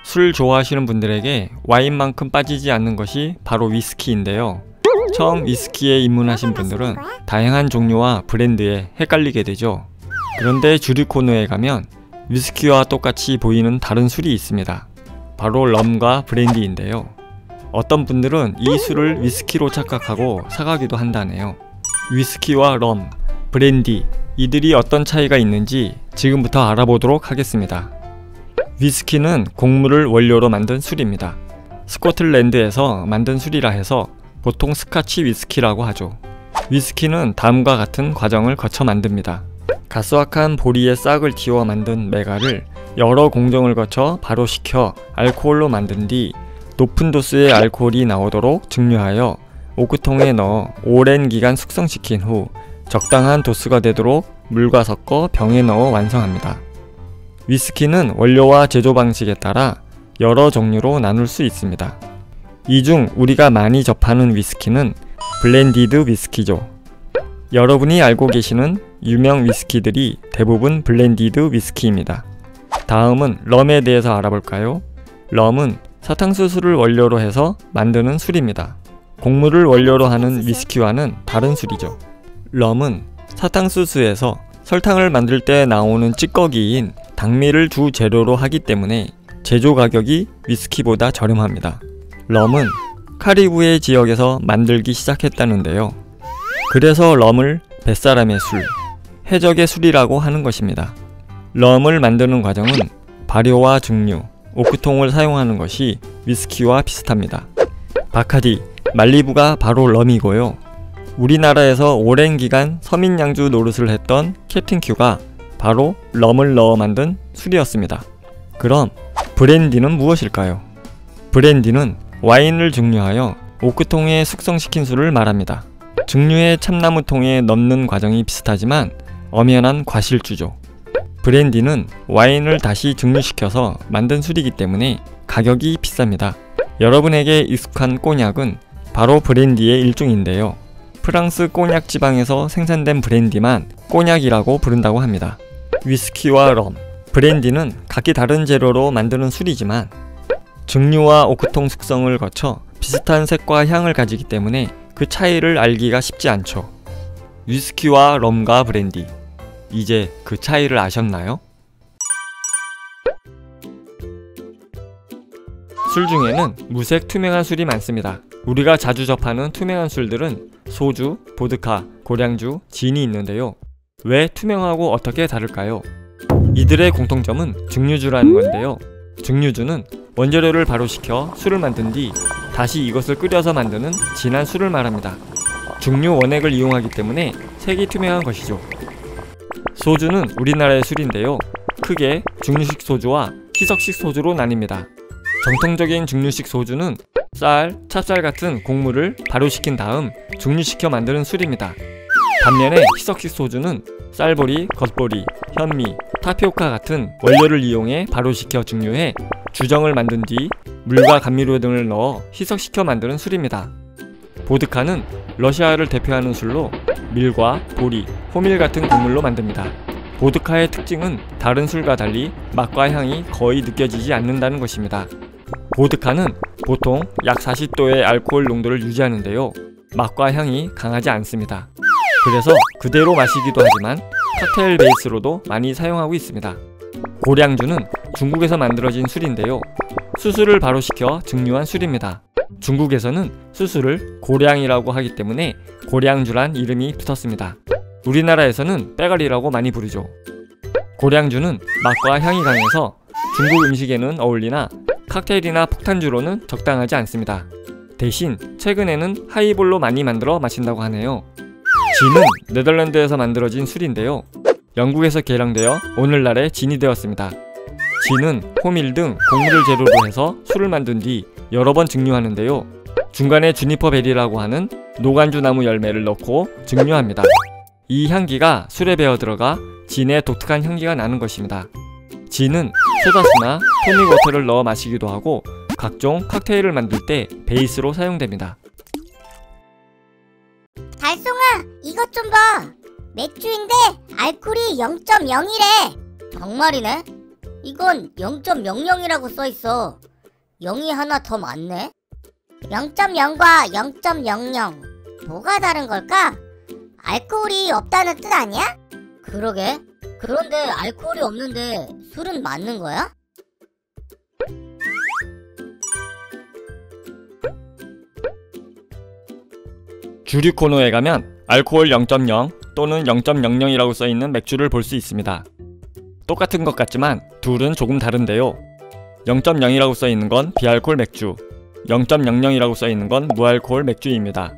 술 좋아하시는 분들에게 와인만큼 빠지지 않는 것이 바로 위스키인데요. 처음 위스키에 입문하신 분들은 다양한 종류와 브랜드에 헷갈리게 되죠. 그런데 주류 코너에 가면 위스키와 똑같이 보이는 다른 술이 있습니다. 바로 럼과 브랜디인데요. 어떤 분들은 이 술을 위스키로 착각하고 사가기도 한다네요. 위스키와 럼, 브랜디, 이들이 어떤 차이가 있는지 지금부터 알아보도록 하겠습니다. 위스키는 곡물을 원료로 만든 술입니다. 스코틀랜드에서 만든 술이라 해서 보통 스카치 위스키라고 하죠. 위스키는 다음과 같은 과정을 거쳐 만듭니다. 가스확한 보리의 싹을 틔워 만든 메가를 여러 공정을 거쳐 발효시켜 알코올로 만든 뒤 높은 도수의 알코올이 나오도록 증류하여 오크통에 넣어 오랜 기간 숙성시킨 후 적당한 도수가 되도록 물과 섞어 병에 넣어 완성합니다. 위스키는 원료와 제조 방식에 따라 여러 종류로 나눌 수 있습니다. 이 중 우리가 많이 접하는 위스키는 블렌디드 위스키죠. 여러분이 알고 계시는 유명 위스키들이 대부분 블렌디드 위스키입니다. 다음은 럼에 대해서 알아볼까요? 럼은 사탕수수를 원료로 해서 만드는 술입니다. 곡물을 원료로 하는 위스키와는 다른 술이죠. 럼은 사탕수수에서 설탕을 만들 때 나오는 찌꺼기인 당미를 주 재료로 하기 때문에 제조 가격이 위스키보다 저렴합니다. 럼은 카리브해 지역에서 만들기 시작했다는데요. 그래서 럼을 뱃사람의 술, 해적의 술이라고 하는 것입니다. 럼을 만드는 과정은 발효와 증류, 오크통을 사용하는 것이 위스키와 비슷합니다. 바카디, 말리부가 바로 럼이고요. 우리나라에서 오랜 기간 서민양주 노릇을 했던 캡틴 큐가 바로 럼을 넣어 만든 술이었습니다. 그럼 브랜디는 무엇일까요? 브랜디는 와인을 증류하여 오크통에 숙성시킨 술을 말합니다. 증류의 참나무통에 넣는 과정이 비슷하지만 엄연한 과실주죠. 브랜디는 와인을 다시 증류시켜서 만든 술이기 때문에 가격이 비쌉니다. 여러분에게 익숙한 꼬냑은 바로 브랜디의 일종인데요. 프랑스 꼬냑 지방에서 생산된 브랜디만 꼬냑이라고 부른다고 합니다. 위스키와 럼, 브랜디는 각기 다른 재료로 만드는 술이지만 증류와 오크통 숙성을 거쳐 비슷한 색과 향을 가지기 때문에 그 차이를 알기가 쉽지 않죠. 위스키와 럼과 브랜디, 이제 그 차이를 아셨나요? 술 중에는 무색 투명한 술이 많습니다. 우리가 자주 접하는 투명한 술들은 소주, 보드카, 고량주, 진이 있는데요. 왜 투명하고 어떻게 다를까요? 이들의 공통점은 증류주라는 건데요. 증류주는 원재료를 발효시켜 술을 만든 뒤 다시 이것을 끓여서 만드는 진한 술을 말합니다. 증류 원액을 이용하기 때문에 색이 투명한 것이죠. 소주는 우리나라의 술인데요. 크게 증류식 소주와 희석식 소주로 나뉩니다. 정통적인 증류식 소주는 쌀, 찹쌀 같은 곡물을 발효시킨 다음 증류시켜 만드는 술입니다. 반면에 희석식 소주는 쌀보리, 겉보리, 현미, 타피오카 같은 원료를 이용해 발효시켜 증류해 주정을 만든 뒤 물과 감미료 등을 넣어 희석시켜 만드는 술입니다. 보드카는 러시아를 대표하는 술로 밀과 보리, 호밀 같은 곡물로 만듭니다. 보드카의 특징은 다른 술과 달리 맛과 향이 거의 느껴지지 않는다는 것입니다. 보드카는 보통 약 40도의 알코올 농도를 유지하는데요. 맛과 향이 강하지 않습니다. 그래서 그대로 마시기도 하지만 칵테일 베이스로도 많이 사용하고 있습니다. 고량주는 중국에서 만들어진 술인데요. 수수를 발효시켜 증류한 술입니다. 중국에서는 수수를 고량이라고 하기 때문에 고량주란 이름이 붙었습니다. 우리나라에서는 빼가리라고 많이 부르죠. 고량주는 맛과 향이 강해서 중국 음식에는 어울리나 칵테일이나 폭탄주로는 적당하지 않습니다. 대신 최근에는 하이볼로 많이 만들어 마신다고 하네요. 진은 네덜란드에서 만들어진 술인데요. 영국에서 개량되어 오늘날의 진이 되었습니다. 진은 호밀 등 곡물을 재료로 해서 술을 만든 뒤 여러 번 증류하는데요. 중간에 주니퍼 베리라고 하는 노간주 나무 열매를 넣고 증류합니다. 이 향기가 술에 배어 들어가 진의 독특한 향기가 나는 것입니다. 진은 소다수나 토닉워터를 넣어 마시기도 하고 각종 칵테일을 만들 때 베이스로 사용됩니다. 달송아, 이것 좀 봐. 맥주인데 알코올이 0.0이래. 정말이네. 이건 0.00이라고 써있어. 0이 하나 더 많네. 0.0과 0.00 뭐가 다른 걸까? 알코올이 없다는 뜻 아니야? 그러게. 그런데 알코올이 없는데 술은 맞는 거야? 주류 코너에 가면 알코올 0.0 또는 0.00이라고 써있는 맥주를 볼 수 있습니다. 똑같은 것 같지만 둘은 조금 다른데요. 0.0이라고 써있는 건 비알콜 맥주, 0.00이라고 써있는 건 무알콜 맥주입니다.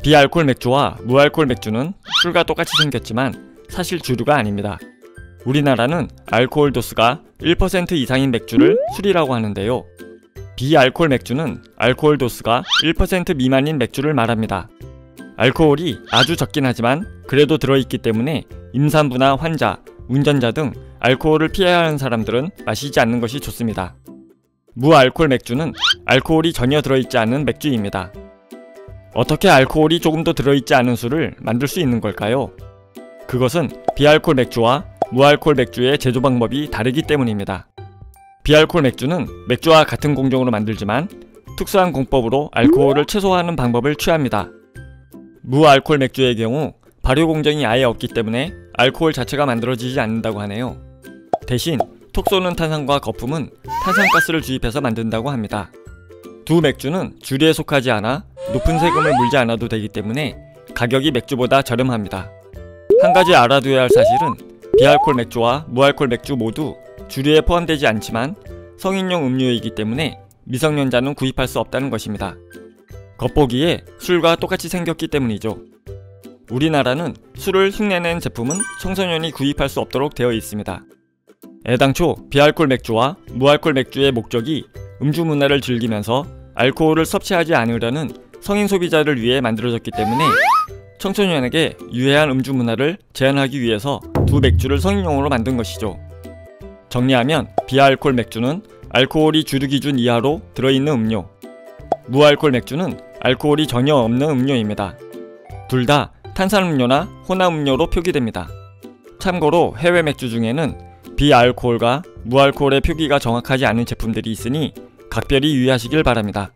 비알콜 맥주와 무알콜 맥주는 술과 똑같이 생겼지만 사실 주류가 아닙니다. 우리나라는 알코올 도수가 1% 이상인 맥주를 술이라고 하는데요. 비알콜 맥주는 알코올 도수가 1% 미만인 맥주를 말합니다. 알코올이 아주 적긴 하지만 그래도 들어있기 때문에 임산부나 환자, 운전자 등 알코올을 피해야 하는 사람들은 마시지 않는 것이 좋습니다. 무알콜 맥주는 알코올이 전혀 들어있지 않은 맥주입니다. 어떻게 알코올이 조금도 들어있지 않은 술을 만들 수 있는 걸까요? 그것은 비알콜 맥주와 무알콜 맥주의 제조 방법이 다르기 때문입니다. 비알콜 맥주는 맥주와 같은 공정으로 만들지만 특수한 공법으로 알코올을 최소화하는 방법을 취합니다. 무알콜 맥주의 경우 발효 공정이 아예 없기 때문에 알코올 자체가 만들어지지 않는다고 하네요. 대신 톡 쏘는 탄산과 거품은 탄산가스를 주입해서 만든다고 합니다. 두 맥주는 주류에 속하지 않아 높은 세금을 물지 않아도 되기 때문에 가격이 맥주보다 저렴합니다. 한 가지 알아둬야 할 사실은 비알콜 맥주와 무알콜 맥주 모두 주류에 포함되지 않지만 성인용 음료이기 때문에 미성년자는 구입할 수 없다는 것입니다. 겉보기에 술과 똑같이 생겼기 때문이죠. 우리나라는 술을 흉내낸 제품은 청소년이 구입할 수 없도록 되어 있습니다. 애당초 비알콜 맥주와 무알콜 맥주의 목적이 음주 문화를 즐기면서 알코올을 섭취하지 않으려는 성인 소비자를 위해 만들어졌기 때문에 청소년에게 유해한 음주 문화를 제한하기 위해서 두 맥주를 성인용으로 만든 것이죠. 정리하면 비알콜 맥주는 알코올이 주류 기준 이하로 들어있는 음료, 무알콜 맥주는 알코올이 전혀 없는 음료입니다. 둘 다 탄산음료나 혼합음료로 표기됩니다. 참고로 해외 맥주 중에는 비알코올과 무알코올의 표기가 정확하지 않은 제품들이 있으니 각별히 유의하시길 바랍니다.